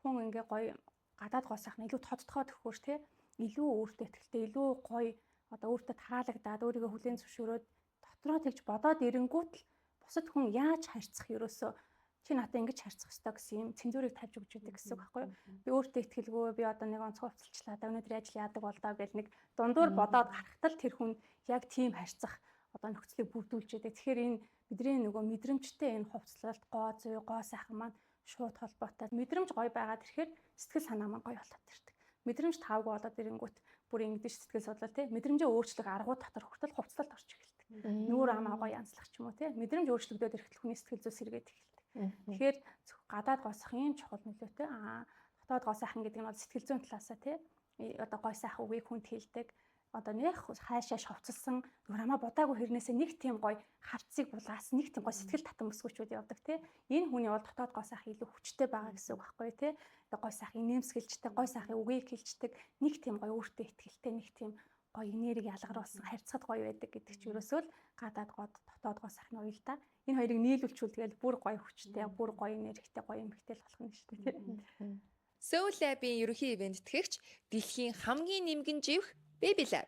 хүн ингээ гоё гадаад гоо сайхан илүү тодтогоо төхөөр те илүү өөртөө ихтэй илүү гоё одоо өөртөө таалагдаад өөрийгөө хүлээн зөвшөөрөөд дотроо тэгж бодоод ирэнгүүт л бусад хүн яаж харьцах ерөөсөө чи надад ингэж харьцах ёстой гэсэн юм цензурыг тавьж өгч идэг гэсэн үг байхгүй юу? Би өөртөө итгэлгүй би одоо нэг онцгой хувцалчлаа да өнөөдөр ажил яадаг бол доо гэл нэг дундуур бодоод гарахтал тэр хүн яг тийм харьцах одоо нөхцөлийг бүрдүүлж яадаг. Тэгэхээр энэ бидний нөгөө мэдрэмжтэй энэ хувцлалт гоо зүй гоо сайхан маань шууд холбоотой. Мэдрэмж гоё байгаад ирэхээр сэтгэл санаа маань гоё болоод ирдэг. Мэдрэмж тавгүй болоод ирэнгүүт бүр ингэдэж сэтгэл судлал тий мэдрэмжээ өөрчлөх аргууд дотор хүртэл хувцлалт орж эхэлдэг. Нүүр амаа гоё янзлах ч юм уу тий мэдрэмж өөрчлөгдөд ирэхдээ хүний сэтгэл зүй сэргээд эхэлдэг. Тэгэхээр гадаад гоо сайхан юм чухал нөлөөтэй. Дотоод гоо сайхан гэдэг нь бол сэтгэл зүйн талаасаа тий одоо гой сайхан үгийг хүнд хэлдэг. Одоо нэг хайшааш хувцалсан нурамаа будаагүй хэрнээсээ нэг тийм гой хавцыг булаас нэг тийм гой сэтгэл татан өсгөөчүүд явдаг тий. Энэ хүний бол дотоод гой сайхан илүү хүчтэй байгаа гэсэн үг байхгүй тий. Гой сайхан инээмсэглжтэй, гой сайхан үгийг хэлждэг, нэг тийм гой өөртөө ихтэй, нэг тийм гой энерги ялгаруулсан харьцаад гой байдаг гэдэг чинь ерөөсөө л гадаад гоо дотоод гоо сайхан уял та. Энэ хоёрыг нийлүүлчихвэл бүр гой хүчтэй, бүр гой энергитэй, гой эмхтэй л болох нь шүү дээ тий. Soul Lab-ийн ерөнхий ивент тэтгэгч дэлхийн хамгийн нимгэн живх Baby Lab.